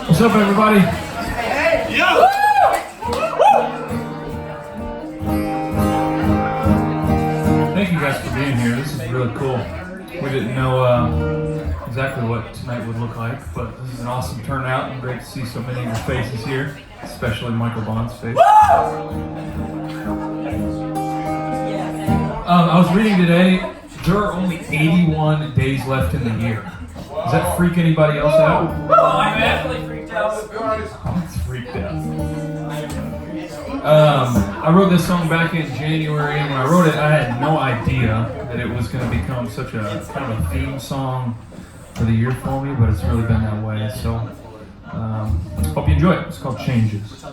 What's up, everybody? Yeah. Thank you guys for being here. This is really cool. We didn't know exactly what tonight would look like, but this is an awesome turnout and great to see so many of your faces here, especially Michael Bond's face. I was reading today, there are only 81 days left in the year. Does that freak anybody else out? I'm actually freaked out. I'm freaked out. I wrote this song back in January, and when I wrote it, I had no idea that it was going to become such a kind of a theme song for the year for me, but it's really been that way. So, hope you enjoy it. It's called Changes.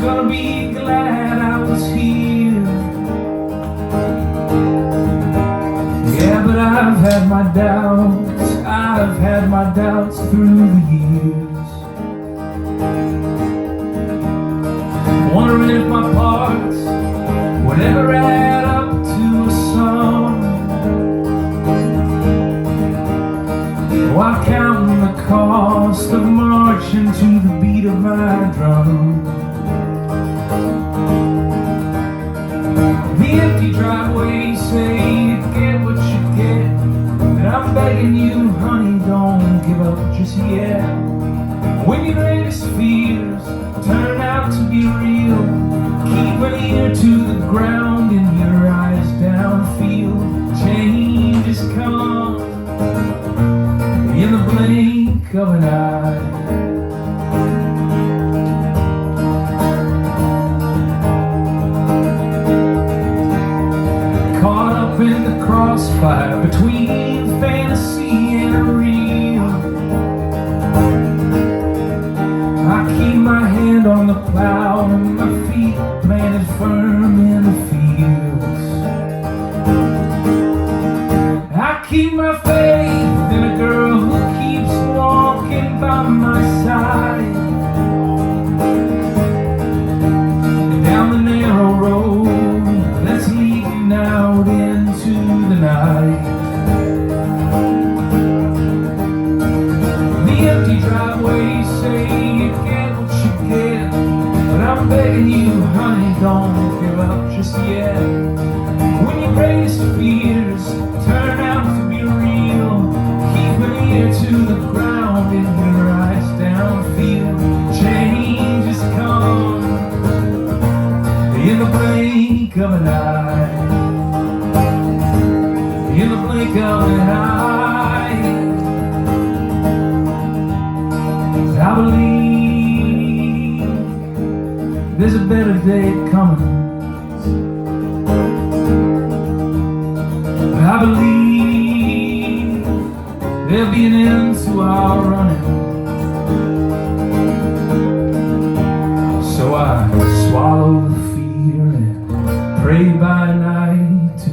Gonna be glad I was here. Yeah, but I've had my doubts through the years. Wondering if my parts would ever add up to a song. Oh, I'm counting the cost of marching to the beat of my drum. The empty driveway say you get what you get, and I'm begging you, honey, don't give up just yet. When your greatest fears turn out to be real, keep an ear to the ground and your eyes downfield. Changes come in the blink of an eye. In the crossfire between fantasy and real, I keep my hand on the plow and my feet planted firm in the fields. I keep my faith in a girl who keeps walking by my side, and down the narrow road that's leading out into the night. The empty driveway say you get what you get, but I'm begging you, honey, don't give up just yet. When your greatest fears turn out to be real, keep an ear to the ground and your eyes downfield. Changes come in the blink of an eye. In the blink of an eye, I believe there's a better day coming. I believe there'll be an end to our running. So I swallow the fear and pray by night to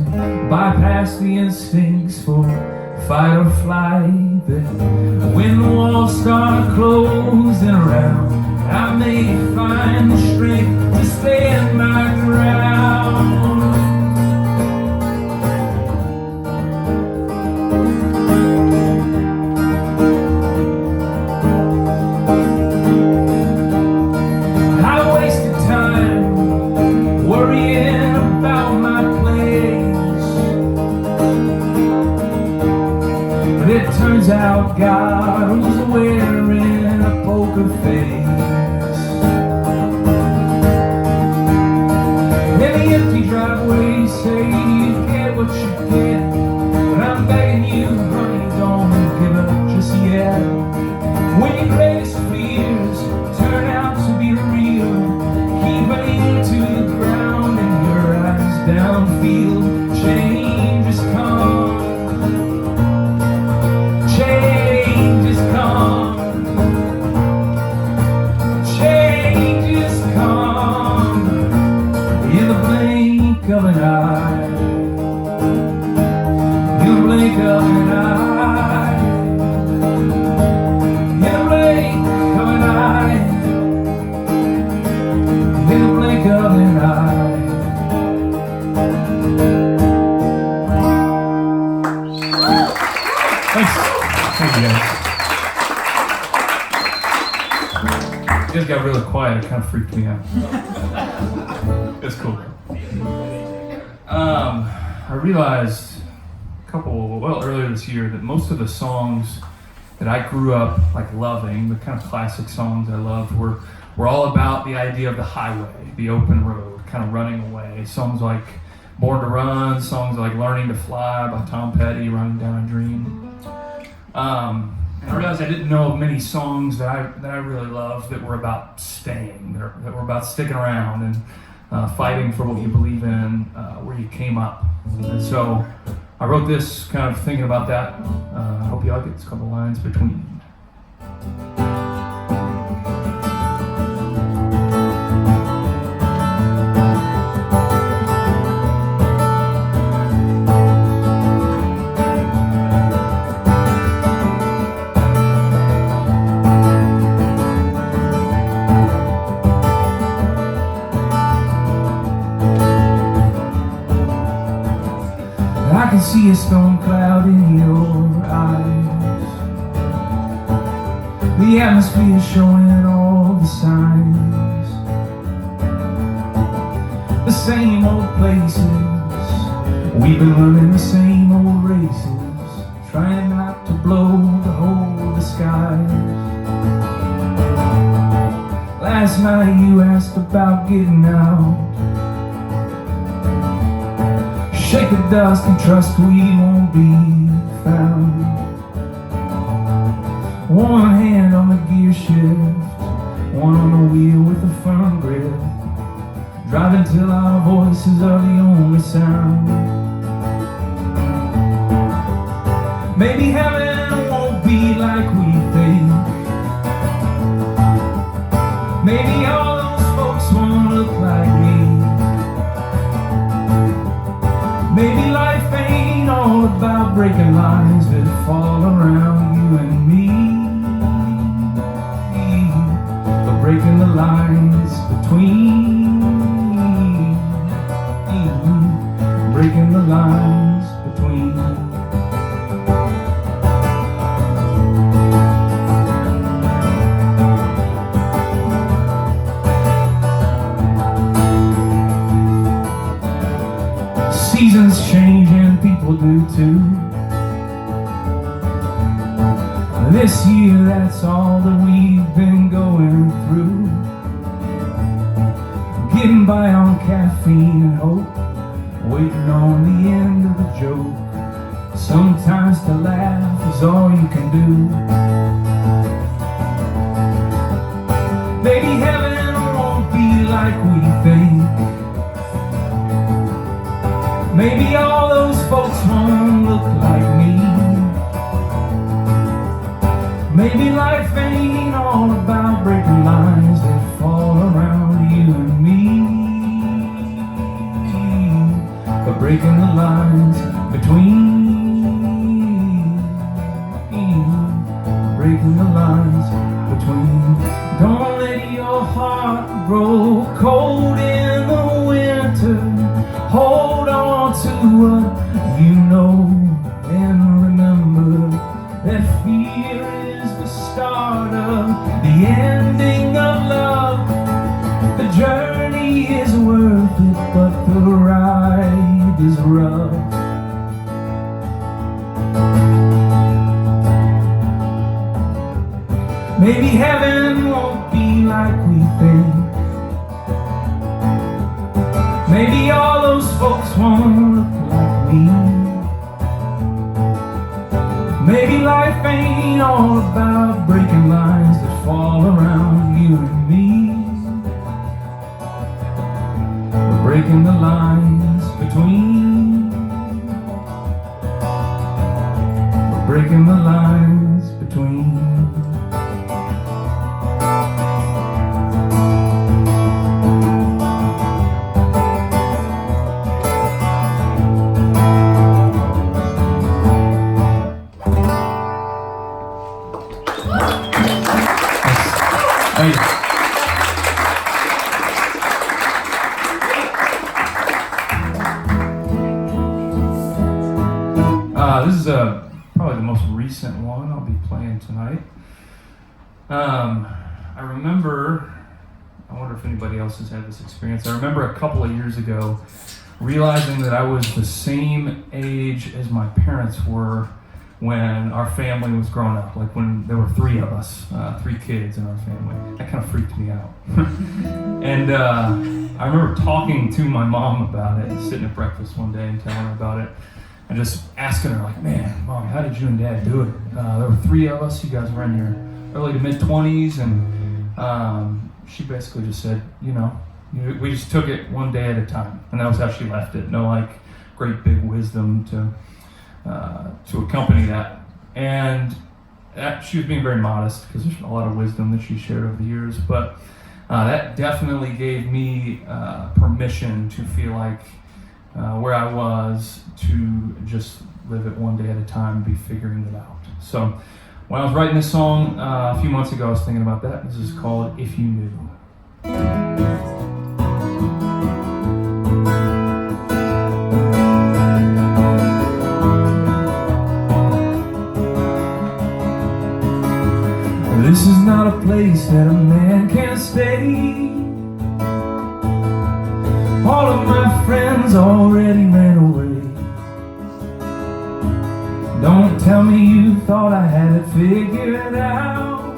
bypass the instincts for fight or flight. That when the walls start closing around, I may find the strength to stand my ground. I wasted time worrying about my place, but it turns out God was wearing a poker face. And the of an eye. In the blink of an eye. In the blink of an eye. In the blink of an eye. Thanks. Thank you guys. You guys got really quiet. It kind of freaked me out. It's cool. I realized earlier this year that most of the songs that I grew up like loving, the kind of classic songs I loved, were all about the idea of the highway, the open road, kind of running away. Songs like Born to Run, songs like Learning to Fly by Tom Petty, Running Down a Dream. And I realized I didn't know of many songs that I really loved that were about staying, that were about sticking around and fighting for what you believe in, where you came up. And so I wrote this kind of thinking about that. I hope you like it. It's a couple lines between. I can see a storm cloud in your eyes. The atmosphere showing all the signs. The same old places, we've been running the same old races, trying not to blow to hold the skies. Last night you asked about getting out. Shake the dust and trust we won't be found. One hand on the gear shift, one on the wheel with a firm grip. Driving till our voices are the only sound. Maybe heaven won't be like we think. Maybe all those folks won't look like me. Maybe life ain't all about breaking lines that fall around you and me, but breaking the lines between, breaking the lines between. Seasons change and people do too. This year, that's all that we've been going through. Getting by on caffeine and hope, waiting on the end of the joke. Sometimes to laugh is all you can do. Maybe heaven won't be like we think. Maybe all those folks won't look like me. Maybe life ain't all about breaking lines that fall around you and me, but breaking the lines between, breaking the lines between. Don't let your heart grow cold in the winter. Hold on to what you know and remember that fear is the start of the ending of love. The journey is worth it, but the ride is rough. Maybe heaven won't be like we think. Maybe all those folks won't look like me. Maybe life ain't all about breaking lines that fall around you and me, but breaking the lines between, but breaking the lines between. This is probably the most recent one I'll be playing tonight. I remember, I wonder if anybody else has had this experience. I remember a couple of years ago realizing that I was the same age as my parents were when our family was growing up, like when there were three of us, 3 kids in our family. That kind of freaked me out. And I remember talking to my mom about it, sitting at breakfast one day and telling her about it, and just asking her, like, man, Mom, how did you and Dad do it? There were 3 of us, you guys were in your early to mid-20s, and she basically just said, we just took it one day at a time, and that was how she left it. No, like, great big wisdom to accompany that. And she was being very modest because there's a lot of wisdom that she shared over the years, but that definitely gave me permission to feel like where I was to just live it one day at a time and be figuring it out. So when I was writing this song a few months ago, I was thinking about that. This is called If You Knew. This is not a place that a man can stay. All of my friends already ran away. Don't tell me you thought I had it figured out.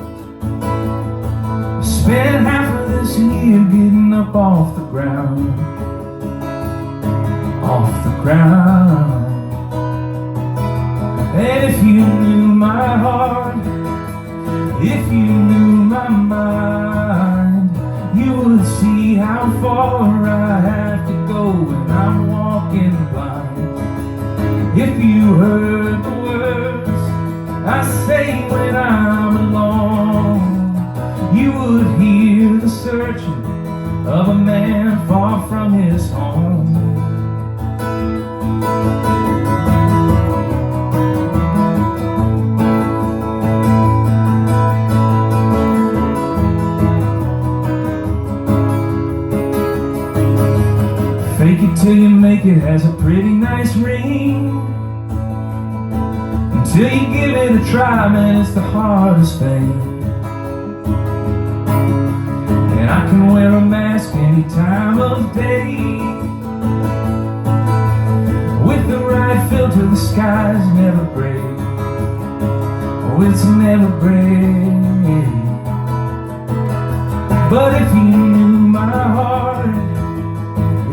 I spent half of this year getting up off the ground. Off the ground. And if you knew my heart, if you knew my mind, you would see how far I have to go when I'm walking blind. If you heard the words I say when I'm alone, you would hear the searching of a man far from his home. Fake it till you make it has a pretty nice ring. Until you give it a try, man, it's the hardest thing. And I can wear a mask any time of day. With the right filter, the sky's never gray. Oh, it's never gray. But if you knew my heart,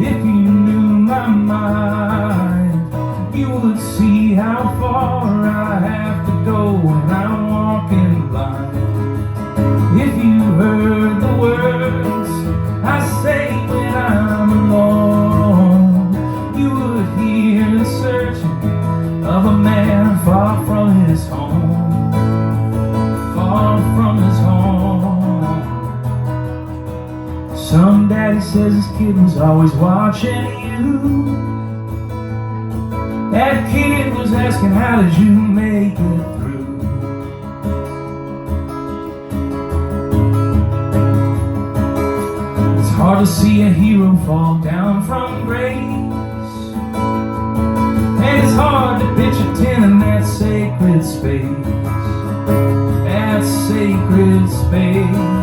if you knew my mind, you would see how far I have to go when I'm walking blind. If you heard the words I say when I'm alone, you would hear the searching of a man far from his home. Far from his home. Some daddy says his kid was always watching you. That kid was asking, how did you make it through? It's hard to see a hero fall down from grace, and it's hard to pitch a tent in that sacred space. That sacred space.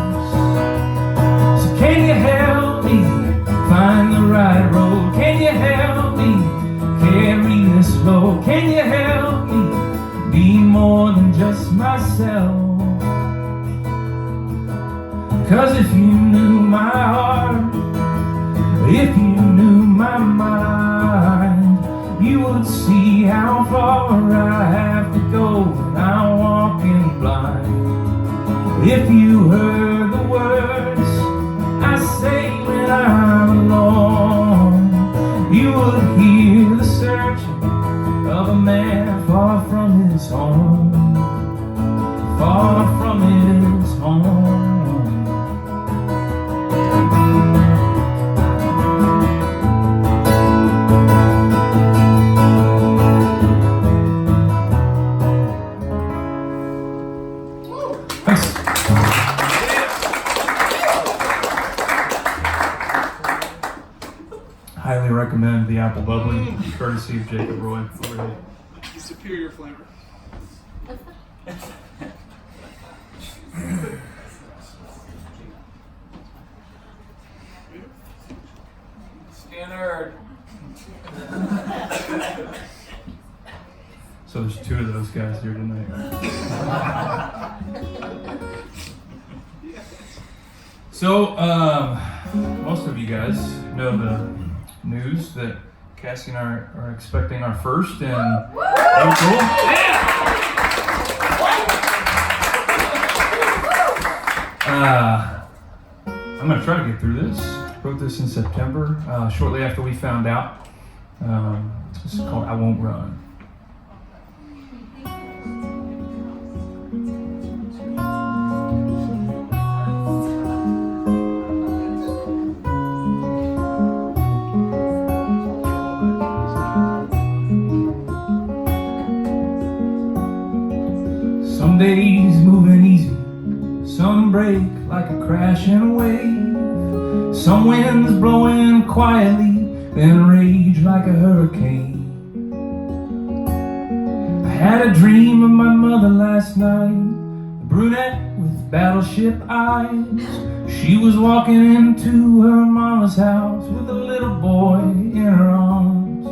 Can you help me find the right road? Can you help me carry this load? Can you help me be more than just myself? 'Cause if you knew my heart, if you knew my mind, you would see how far I have to go when I'm walking blind. If you heard the words I say when I'm alone, you would hear the searching of a man far from his home. Far from his home. Highly recommend the apple bubbly, courtesy of Jacob Roy over here. superior flavor. Skinner. So there's two of those guys here tonight. So, most of you guys know the news that Casi and I are expecting our first in April. I'm going to try to get through this. Wrote this in September, shortly after we found out. This is called I Won't Run. Some days moving easy, some break like a crashing wave. Some winds blowing quietly, then rage like a hurricane. I had a dream of my mother last night, a brunette with battleship eyes. She was walking into her mama's house with a little boy in her arms.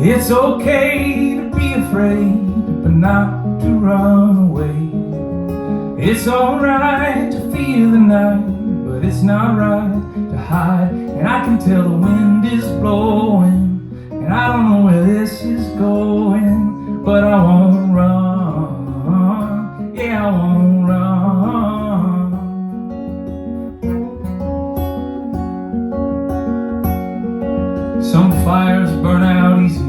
It's okay to be afraid, but not to run away. It's alright to fear the night, but it's not right to hide. And I can tell the wind is blowing, and I don't know where this is going, but I won't run, yeah, I won't run. Some fires burn out easy,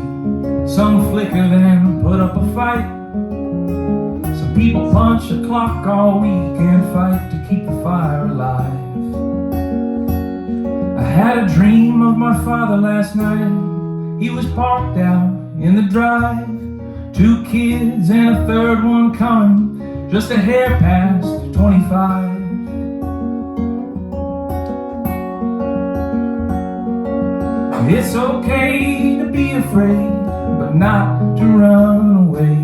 some flicker then put up a fight. Some people punch the clock all week and fight to keep the fire alive. I had a dream of my father last night. He was parked out in the drive, 2 kids and a third one coming, just a hair past 25. It's okay to be afraid, but not to run away.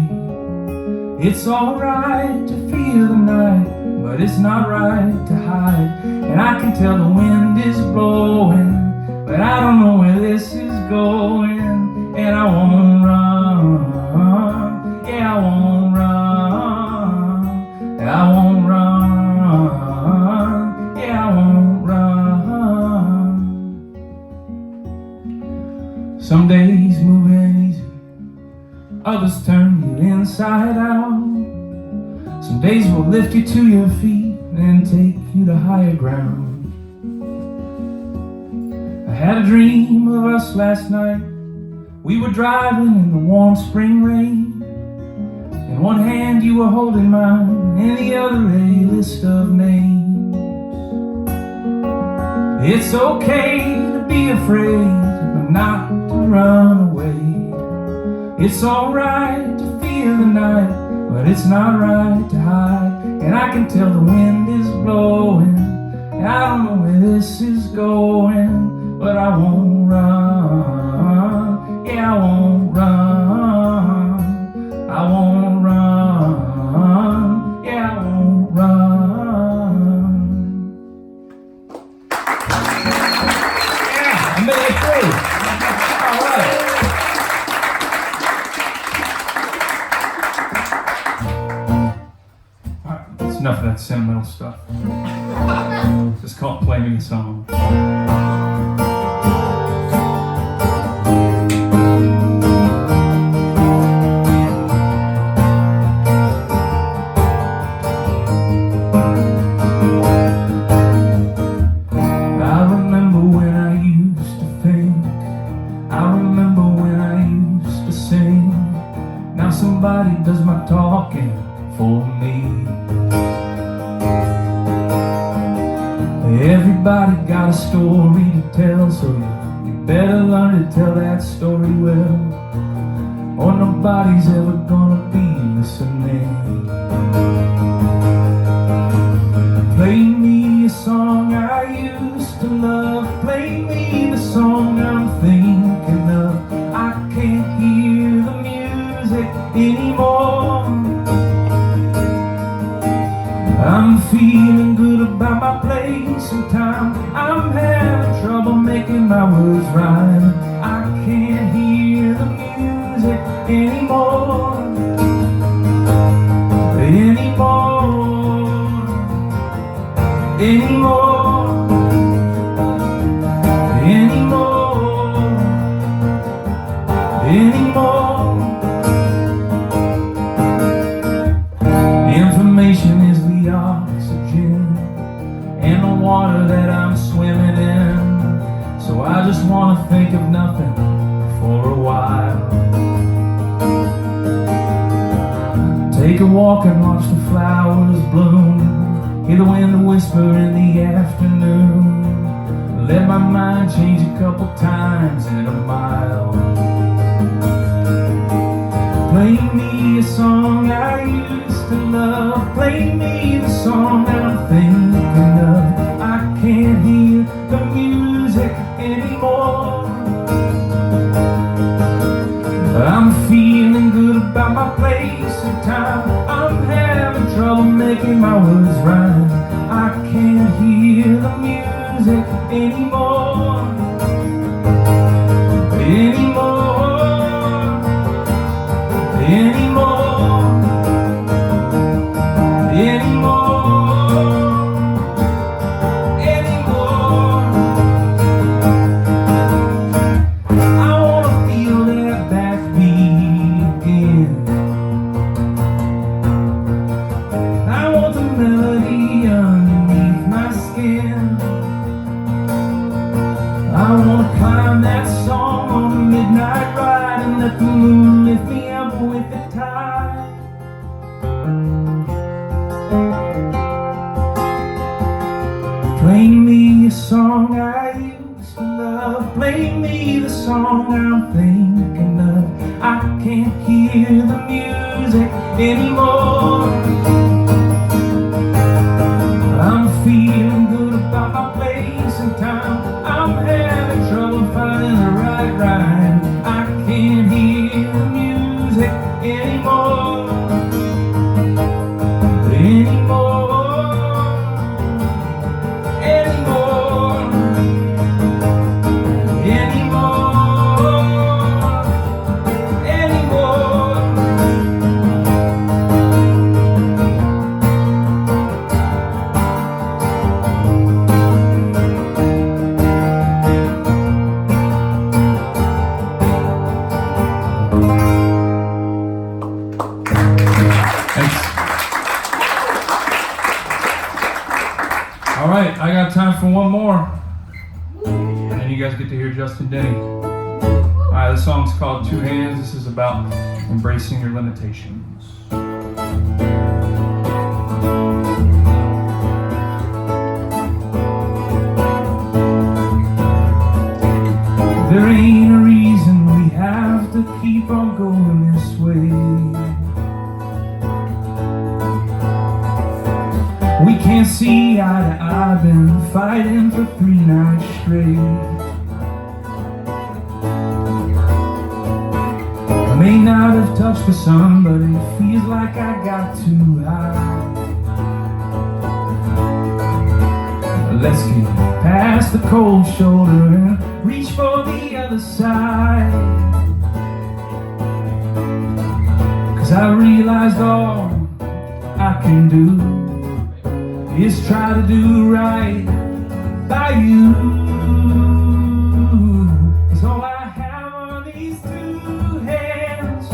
It's alright to fear the night, but it's not right to hide. And I can tell the wind is blowing, but I don't know where this is going, and I won't run, yeah, I won't run, I won't run, yeah, I won't run. Some days moving easy, others turn you inside out. Some days will lift you to your feet and take you to higher ground. I had a dream of us last night. We were driving in the warm spring rain. In one hand you were holding mine, in the other a list of names. It's okay to be afraid, but not to run away. It's alright to fear the night, but it's not right to hide. And I can tell the wind is blowing, and I don't know where this is going, but I won't run, yeah, I won't run, I won't run, yeah, I won't run. Yeah, I made it through. All right. Enough of that sentimental stuff. Just call it Play Me a Song. I remember when I used to think, I remember when I used to sing. Now somebody does my talking for me. Everybody got a story to tell, so you better learn to tell that story well, or nobody's ever gonna be listening. Play me a song I used to love, play me the song I'm thinking of. I can't hear wasting time. I'm having trouble making my words rhyme. I can't hear the music anymore. Information is the oxygen and the water that I'm swimming in. So I just want to think of nothing for a while. Take a walk and watch the flowers bloom. Hear the wind whisper in the afternoon. Let my mind change a couple times in a mile. Play me a song I used to love. Play me the song I'm thinking of. I can't hear the music anymore. I'm feeling good about my place and time. I'm having trouble making my words rhyme. I can't hear the music anymore. I wanna feel that backbeat again. I want the melody underneath my skin. I wanna climb that song on a midnight ride and let the moon lift me up with the tide. Play me a song I used to love. Play me the song I'm thinking of. I can't hear the music anymore. I'm feeling good about my place and time. I'm having trouble finding the right rhyme. I can't hear the music anymore. All right, I got time for one more. And then you guys get to hear Justin Denny. All right, this song's called Two Hands. This is about embracing your limitations. There ain't a reason we have to keep on going this way. We can't see eye to eye, been fighting for 3 nights straight. I may not have touched the sun, but it feels like I got too high. Let's get past the cold shoulder and reach for the other side. 'Cause I realized all I can do is try to do right by you. 'Cause all I have are these 2 hands.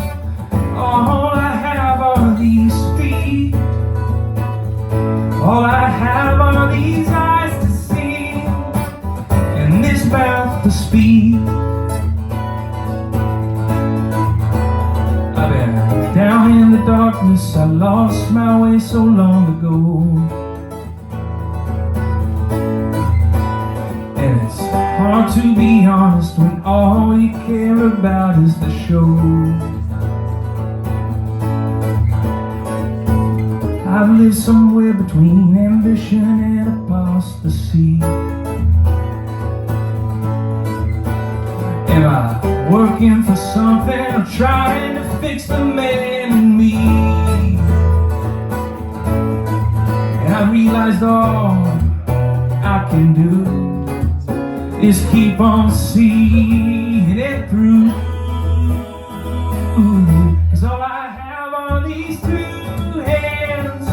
All I have are these feet. All I have are these eyes to see and this mouth to speak. I've been down in the darkness, I lost my way so long ago. And it's hard to be honest when all you care about is the show. I've lived somewhere between ambition and apostasy. Am I working for something or trying to fix the man in me? And I realized all I I can do is keep on seeing it through. 'Cause all I have are these two hands,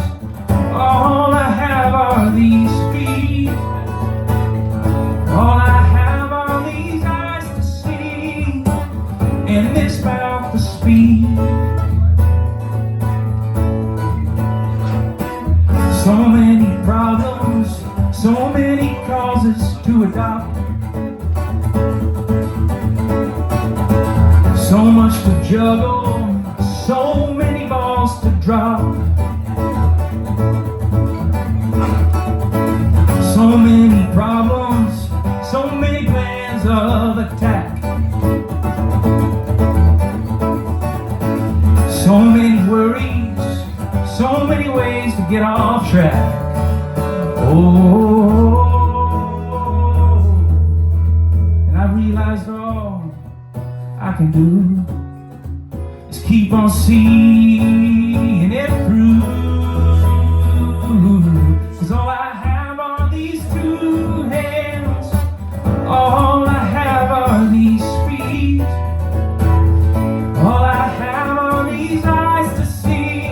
all I have are these feet, all I have are these eyes to see, and this mouth to speak. So many problems, so many causes to adopt, so much to juggle, so many balls to drop, so many problems, so many plans of attack, so many worries, so many ways to get off track. Oh, and I realized all I can do is keep on seeing it through. 'Cause all I have are these two hands, all I have are these feet, all I have are these eyes to see,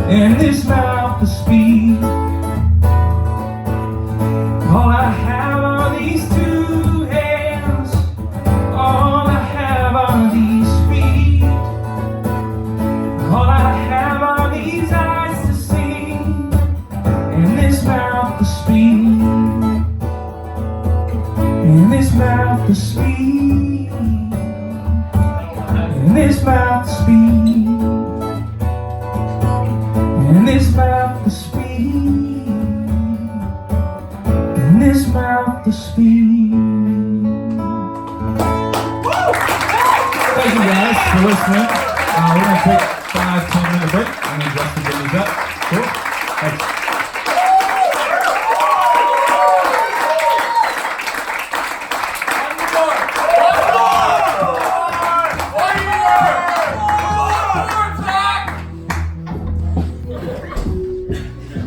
and this mouth to speak. All I have are these two hands, all I have are these feet, all I have are these eyes to see, and this mouth to speak, and this mouth to speak, and this mouth to speak, and this mouth to speak, and this mouth to speak. Thank you guys for listening. We're going to take 5-10 minute break and then Justin will be up. Cool. Thanks.